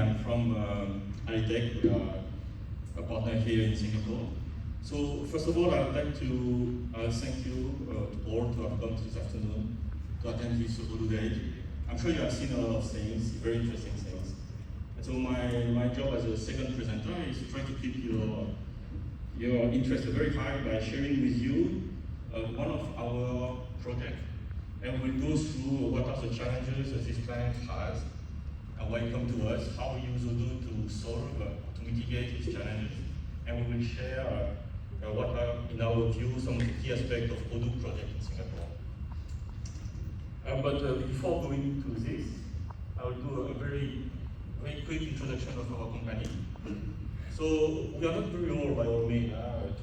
I'm from Alitec. We are a partner here in Singapore. So first of all, I'd like to thank you all to have come this afternoon to attend this Odoo Day. I'm sure you have seen a lot of things, very interesting things. And so my job as a second presenter is to try to keep your interest very high by sharing with you one of our projects. And we'll go through what are the challenges that this client has, and why it come to us, how we use Odoo to solve, to mitigate these challenges. And we will share what are, in our view, some of the key aspects of Odoo project in Singapore. But before going to this, I will do a very quick introduction of our company. So we are not very old by all means.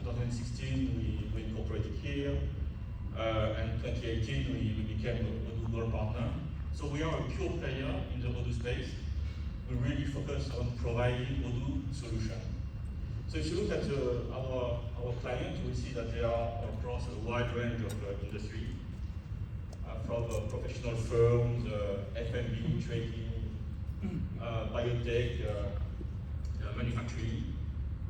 2016 we incorporated here, and 2018 we became a Odoo partner. So we are a pure player in the Odoo space. We really focus on providing Odoo solution. So if you look at our clients, you will see that they are across a wide range of industry, from professional firms, F&B, trading, biotech, manufacturing.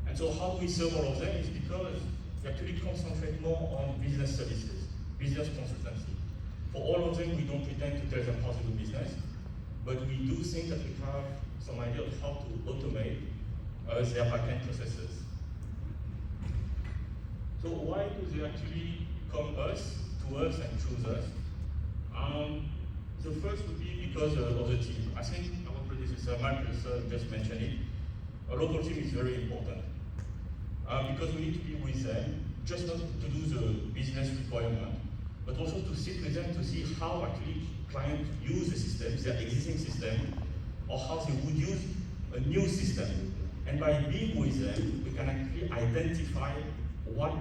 And so how do we serve all of them is because we actually concentrate more on business services, business consultancy. For all of them, we don't pretend to tell them how to do business, but we do think that we have some idea of how to automate their backend processes. So why do they actually come to us and choose us? The first would be because of the team. I think our predecessor, Marcus, just mentioned it. A local team is very important because we need to be with them, just not to do the business requirement, but also to sit with them to see how actually clients use the system, their existing system, or how they would use a new system. And by being with them, we can actually identify what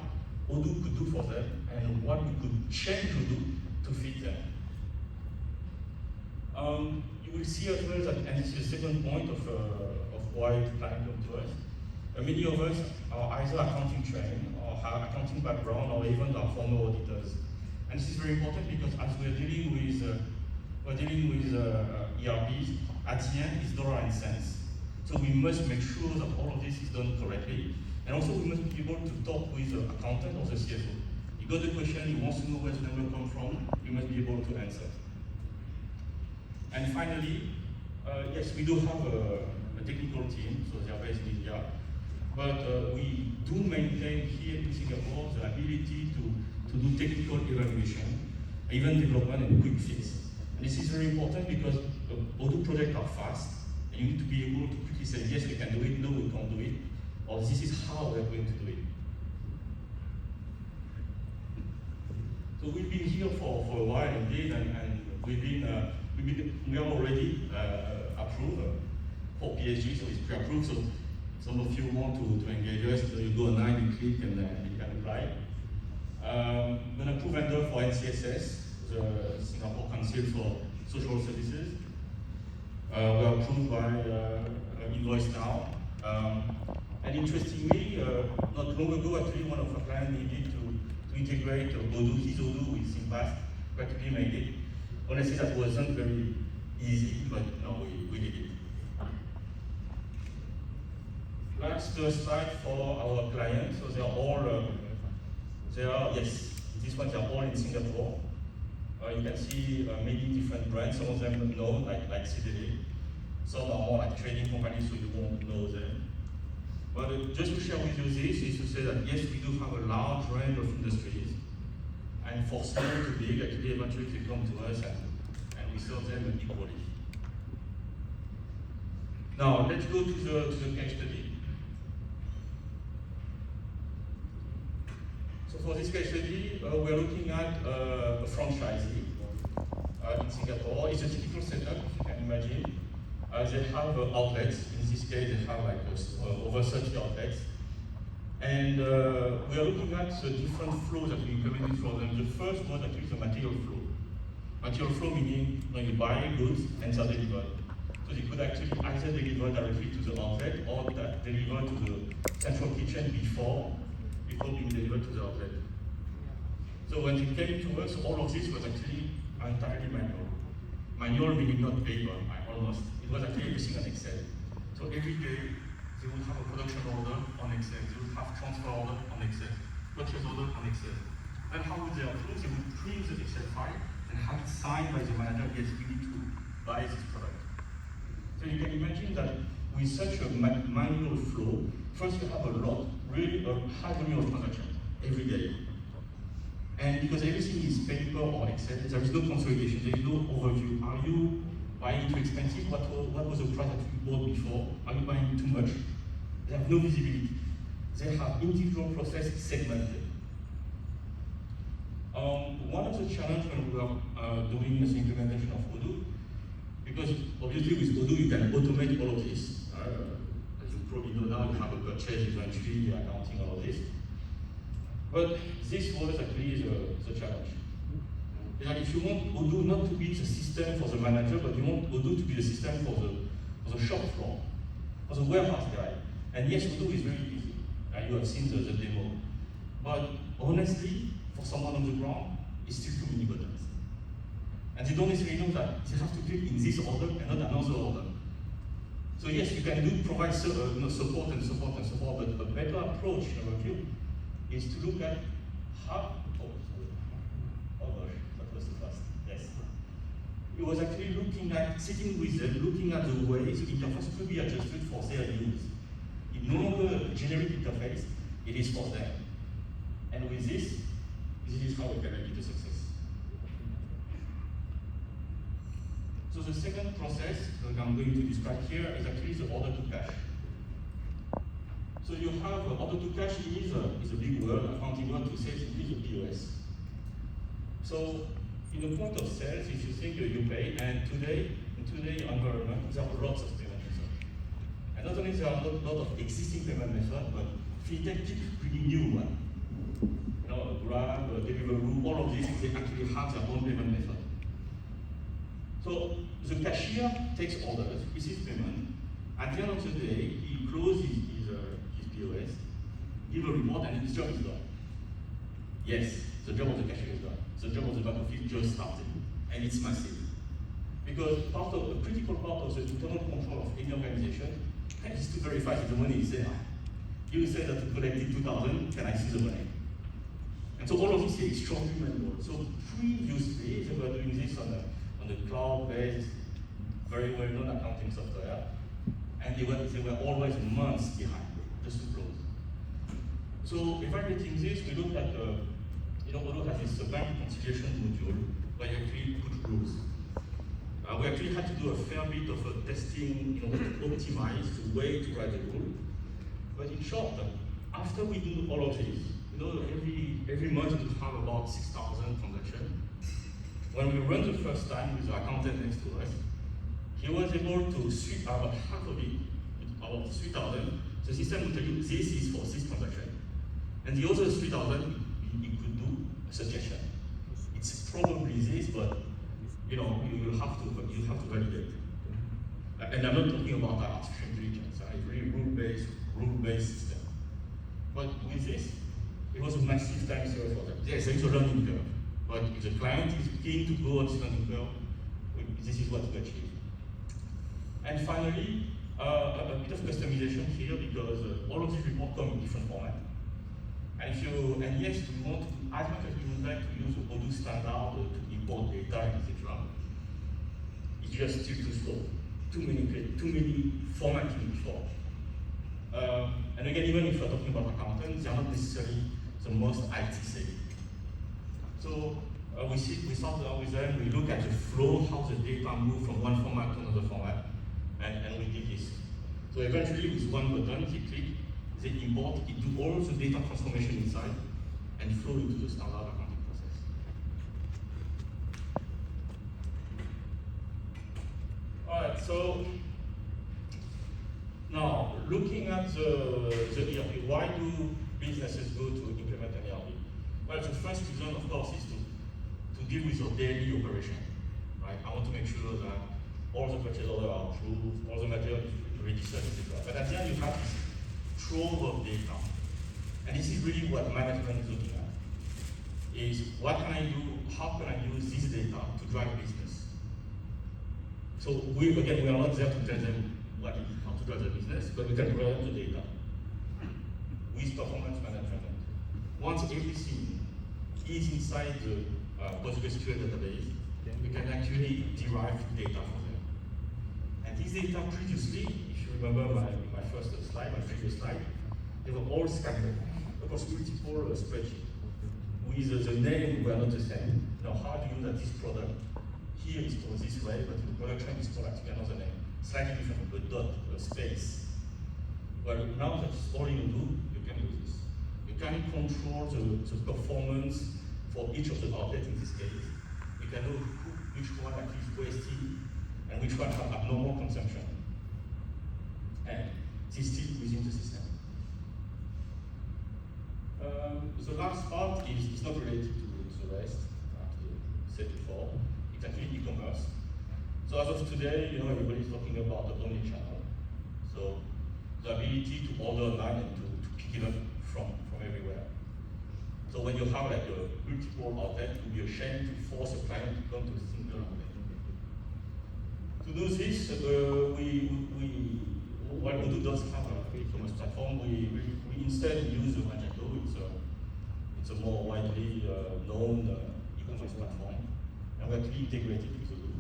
Odoo could do for them and what we could change Odoo to fit them. You will see as well that, and this is the second point of why clients come to us. Many of us are either accounting trained or have accounting background or even are former auditors. And this is very important because as we're dealing with ERPs, at the end it's dollar and cents. So we must make sure that all of this is done correctly. And also we must be able to talk with the accountant or the CFO. You got the question, you want to know where the number comes from, you must be able to answer. And finally, yes, we do have a technical team, so they are based in India. But we do maintain here in Singapore the ability to do technical evaluation, even development and quick fix. And this is very important because Odoo projects are fast, and you need to be able to quickly say, yes, we can do it, no, we can't do it, or this is how we're going to do it. So we've been here for a while indeed, and we are already approved for PSG, so it's pre-approved. So some of you want to engage us, so you go online, you click, and you can apply. I'm an approved vendor for NCSS, the Singapore Council for Social Services. We are approved by Invoice Now. And interestingly, not long ago, actually, one of our clients needed to integrate Odoo, his Odoo with SingPass, practically made it. Honestly, that wasn't very easy, but no, we did it. Last slide for our clients. So yes, this one, they're all in Singapore. You can see many different brands. Some of them known, like CDD. Some are more like trading companies, so you won't know them. But just to share with you this is to say that yes, we do have a large range of industries. And for small to big, actually eventually they come to us and we serve them equally. Now let's go to the case study. So for this case study, we're looking at a franchisee in Singapore. It's a typical setup, if you can imagine. They have outlets. In this case, they have like over 30 outlets. And we are looking at the different flows that we implemented for them. The first was actually the material flow. Material flow meaning when you buy goods and they're delivered. So they could actually either deliver directly to the outlet or deliver to the central kitchen before being delivered to the outlet. So when they came to us, all of this was actually entirely manual. Manual meaning not paper, almost. It was actually everything on Excel. So every day, they would have a production order on Excel, they would have transfer order on Excel, purchase order on Excel. And how would they approve? They would print the Excel file and have it signed by the manager, yes, we need to buy this product. So you can imagine that with such a manual flow, first you have a lot, really a high volume of transactions every day. And because everything is paper or Excel, there is no consolidation, there is no overview. Are you buying too expensive? What was the price that you bought before? Are you buying too much? They have no visibility. They have individual process segmented. One of the challenges when we were doing this implementation of Odoo, because obviously with Odoo you can automate all of this. As you probably know now, you have a purchase, inventory, accounting, all of this. But this was actually the challenge. Like if you want Odoo not to be the system for the manager, but you want Odoo to be the system for the shop floor, for the warehouse guy. And yes, Odoo is very easy. You have seen the demo. But honestly, for someone on the ground, it's still too many buttons. And they don't necessarily know that they have to click in this order and not another order. So yes, you can provide support, but a better approach in our view is to look at how, that was too fast, yes. It was actually sitting with them, looking at the ways the interface could be adjusted for their use. It's no longer a generic interface, it is for them. And with this is how we can make it a success. So the second process that I'm going to describe here is actually the order to cash. So you have order to cash is a big word, accounting word to say simply the POS. So in the point of sales, if you think you pay, and in today's environment, there are lots of payment methods. And not only there are a lot of existing payment methods, but FinTech keeps bringing new ones. Grab, Deliveroo, all of these, they actually have their own payment method. So the cashier takes orders, receives payment. At the end of the day, he closes his POS, give a report, and his job is done. Yes, the job of the cashier is done. The job of the back office just started, and it's massive. Because a critical part of the internal control of any organization is to verify that the money is there. You say that you collected 2,000, can I see the money? And so all of this is extremely manual. So previously, they were doing this on a cloud-based, very well-known accounting software, and they were always months behind, just to close. So evaluating this, we looked at, Odoo has this bank reconciliation module where you actually put rules. We actually had to do a fair bit of testing, to optimize the way to write the rule. But in short, after we do all of this, every month we have about 6,000 transactions. When we run the first time with the accountant next to us, he was able to sweep about half of it, about 3,000. The system will tell you this is for this transaction. And the other 3,000, he could do a suggestion. It's probably this, but you have to validate. And I'm not talking about artificial intelligence. It's really rule-based system. But with this, it was a massive time saver for them. Yes, there is a learning curve. But if the client is keen to go on this learning curve, this is what we achieve. And finally, a bit of customization here because all of these reports come in different formats. And yes, we want to, as much as we would like to use Odoo standard to import data, etc. It's just still too slow. Too many formatting before. And again, even if we're talking about accountants, they are not necessarily the most IT savvy. So we start down with them, we look at the flow, how the data move from one format to another format, and we did this. So eventually, with one button, click, they import, it do all the data transformation inside, and flow into the standard accounting process. All right, so now looking at the ERP, why do businesses go to implement an ERP? Well, the first reason, of course, is to deal with your daily operation, right? I want to make sure that all the purchase orders are approved, all the material is registered, etc. But at the end, you have this trove of data. And this is really what management is looking at. Is what can I do, how can I use this data to drive business? So we are not there to tell them how to drive the business, but we can provide the data with performance management. Once everything is inside the PostgreSQL database, we can actually derive data from them. And this data previously, if you remember my first slide, my previous slide, they were all scattered across multiple spreadsheets with the name were not the same. Now, how do you know that this product here is called this way, but in production is called actually another name, slightly different, a dot, a space. Well, now that it's all in Odoo, you can do this. You can control the performance for each of the outlets in this case. You can know which one actually is wasting and which one have abnormal consumption. And this is still within the system. The last part is not related to the rest, I said before. It's actually e-commerce. So as of today, everybody's talking about the omni-channel. So the ability to order online and to pick it up from everywhere. So when you have like a multiple outlet, it would be a shame to force a client to come to a single outlet. To do this, while Odoo does have an e-commerce platform, we instead use Magento. It's a more widely known e-commerce platform, and we actually integrated with Odoo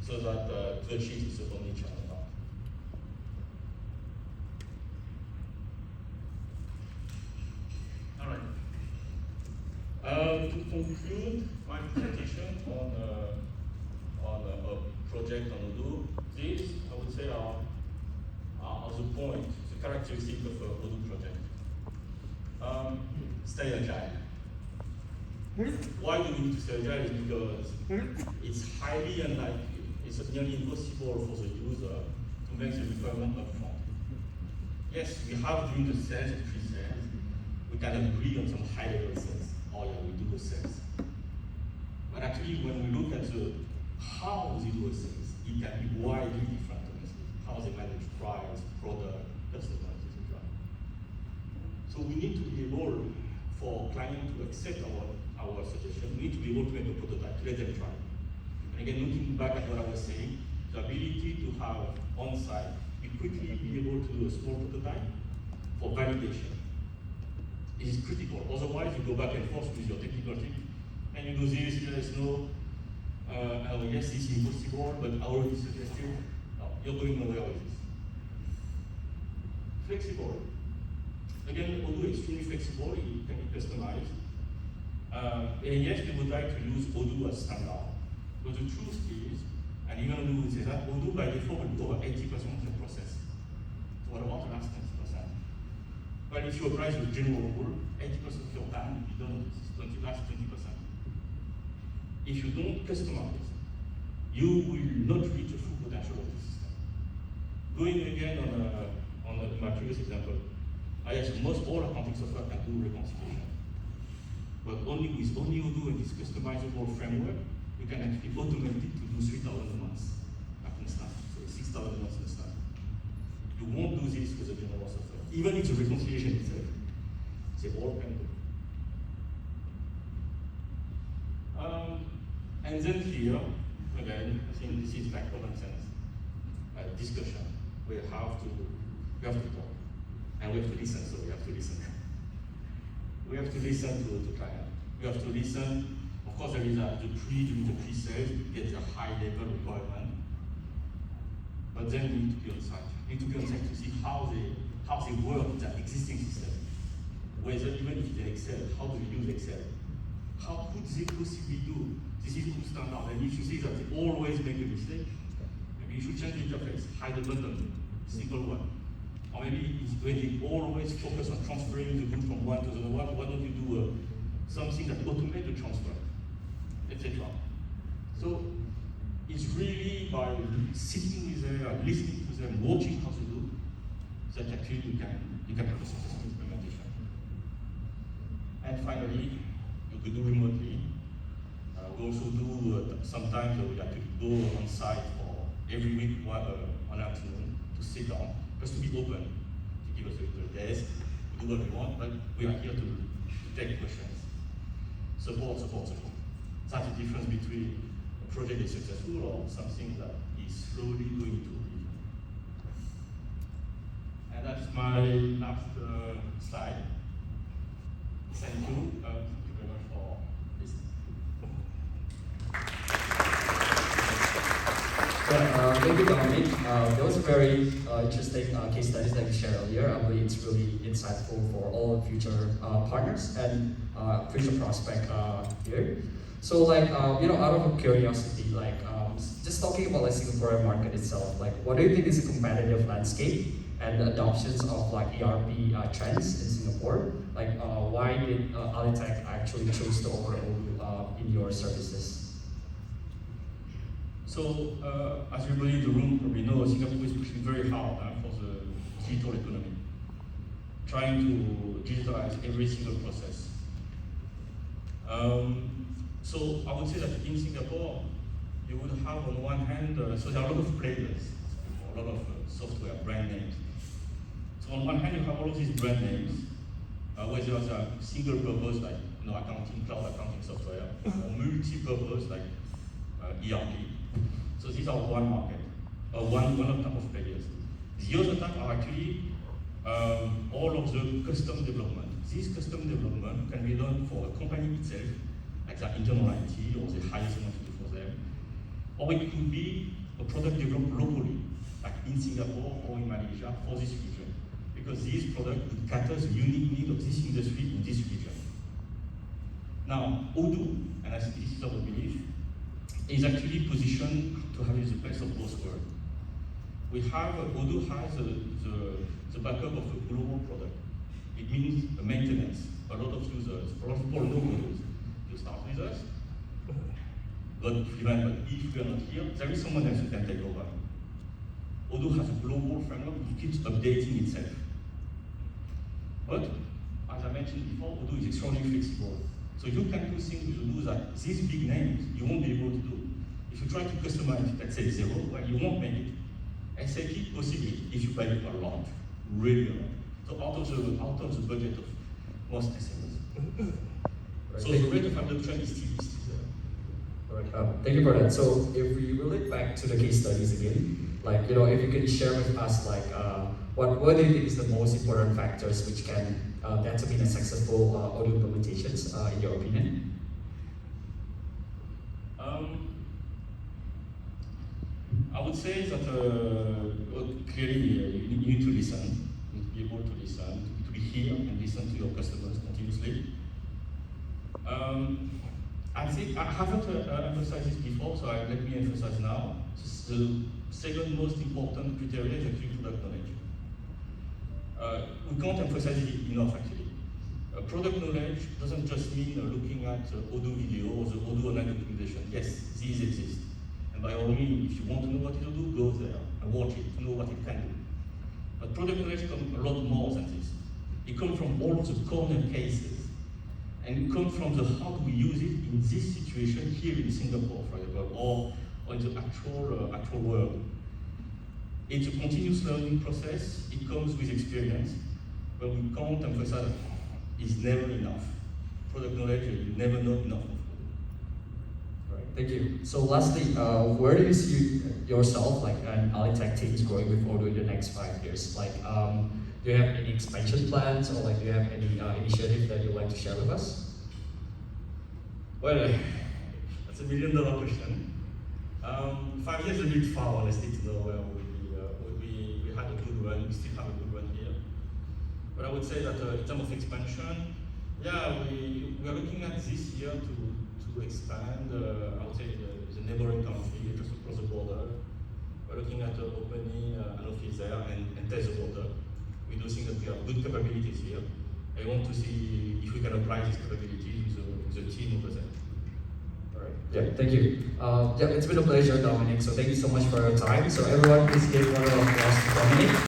so that to achieve this omni-channel part. All right. To conclude my presentation on a project on Odoo, these I would say are the point, the characteristic of a Odoo project. Stay agile. Why do we need to stay agile? Is because it's highly unlikely, it's nearly impossible for the user to make the requirement upfront. Yes, we have during the sales and pre-sales, we can agree on some high-level sales. Oh yeah, we do the sales. But actually, when we look at how they do the sales, it can be widely different. How they manage price, product, customers, etc. So we need to be able, for clients to accept our suggestion, we need to be able to make a prototype, to let them try. And again, looking back at what I was saying, the ability to have on-site, we quickly be able to do a small prototype for validation is critical. Otherwise, you go back and forth with your technical team, and you do this, yes, no, yes, this is impossible, but I already suggested. No, you're going nowhere with this. Flexible. Again, Odoo is extremely flexible, it can be customized. And yes, we would like to use Odoo as standard. But the truth is, and even Odoo would say that, Odoo by default will do over 80% of the process. So what about the last 20%? Well, if you apply the general rule, 80% of your time will be done with this last 20%. If you don't customize, you will not reach the full potential of the system. Going again on my previous example, yes, most all accounting software can do reconciliation. But only with Odoo and this customizable framework, you can actually automate it to do 3,000 a month at instant, so 6,000 a month instant. You won't do this with a general software. Even if the reconciliation itself, they all can do. And then here, again, I think this is like common sense discussion. We have to talk, and we have to listen. So we have to listen. We have to listen to client. We have to listen. Of course, there is during the pre-sales, we get a high-level requirement. But then we need to be on site. We need to be on site to see how they work with that existing system. Whether even if it's Excel, how do they use Excel? How could they possibly do? This is good standard. And if you see that they always make a mistake, maybe you should change the interface, hide the button, single one. Or maybe when they always focus on transferring the goods from one to the other one, why don't you do something that automates the transfer, etc. So it's really by sitting with them, listening to them, watching how they do, that actually you can have a successful implementation. And finally, you could do remotely. We also do sometimes we like to go on site for every week one afternoon to sit down, just to be open, to give us a little desk, to do what we want, but we are here to take questions. Support. That's the difference between a project is successful or something that is slowly going to be. that's my last slide. Thank you. Thank you very much for listening. Yeah, thank you, Dominic. Those very interesting case studies that you shared earlier. I believe it's really insightful for all future partners and future prospect here. So, like, out of curiosity, like, just talking about like Singaporean market itself, like, what do you think is a competitive landscape and the adoptions of like ERP trends in Singapore? Like, why did Alitec actually choose to offer Odoo in your services? So, as everybody in the room probably knows, Singapore is pushing very hard for the digital economy, trying to digitalize every single process. So I would say that in Singapore, you would have on one hand, so there are a lot of players, a lot of software brand names. So on one hand, you have all of these brand names, whether it's a single purpose like accounting, cloud accounting software, or multi-purpose like ERP. So these are one market, one type of players. The other type are actually all of the custom development. This custom development can be done for a company itself, like their internal IT, or they hire someone to do for them. Or it could be a product developed locally, like in Singapore or in Malaysia for this region. Because this product would cater the unique need of this industry in this region. Now, Odoo, and I think this is our belief, is actually positioned to have the best of both worlds. Odoo has the backup of a global product. It means maintenance, a lot of users, a lot of people know Odoo. You start with us, but if we are not here, there is someone else who can take over. Odoo has a global framework which keeps updating itself. But, as I mentioned before, Odoo is extremely flexible. So you can do things with Odoo that these big names you won't be able to do. If you try to customize, let's say zero, well, you won't make it. SAP possibly if you buy it a lot, really a lot. So out of the budget of most SMEs. So the rate of adoption is still there. All right, thank you for that. So if we relate back to the case studies again, like, if you can share with us, like, what do you think is the most important factors which can determine a successful Odoo implementations, in your opinion? I would say that clearly you need to listen. You need to be able to listen, to be here and listen to your customers continuously. I think I haven't emphasized this before, so let me emphasize now. The second most important criteria is actually product knowledge. We can't emphasize it enough actually. Product knowledge doesn't just mean looking at Odoo video or the Odoo online documentation. Yes, these exist. And by all means, if you want to know what it will do, go there and watch it to know what it can do. But product knowledge comes a lot more than this. It comes from all of the corner cases. And it comes from the how do we use it in this situation here in Singapore, for example, or in the actual world. It's a continuous learning process. It comes with experience, but we can't emphasize it's never enough. Product knowledge, you never know enough of. Right, thank you. So lastly, where do you see yourself, like, and Alitec teams growing with Odoo in the next 5 years? Like, do you have any expansion plans, or like, do you have any initiative that you'd like to share with us? Well, that's $1 million question. 5 years is a bit far, honestly, to know where we'll be. We had a good run, we still have a good run here. But I would say that in terms of expansion, yeah, we are looking at this year to expand, I would say, the neighboring country, just across the border. We're looking at opening an office there and test the water. We do think that we have good capabilities here. I want to see if we can apply these capabilities with the team over there. All right. Yeah, thank you. Yeah, it's been a pleasure, Dominic. So thank you so much for your time. So everyone, please give one round of applause to Dominic.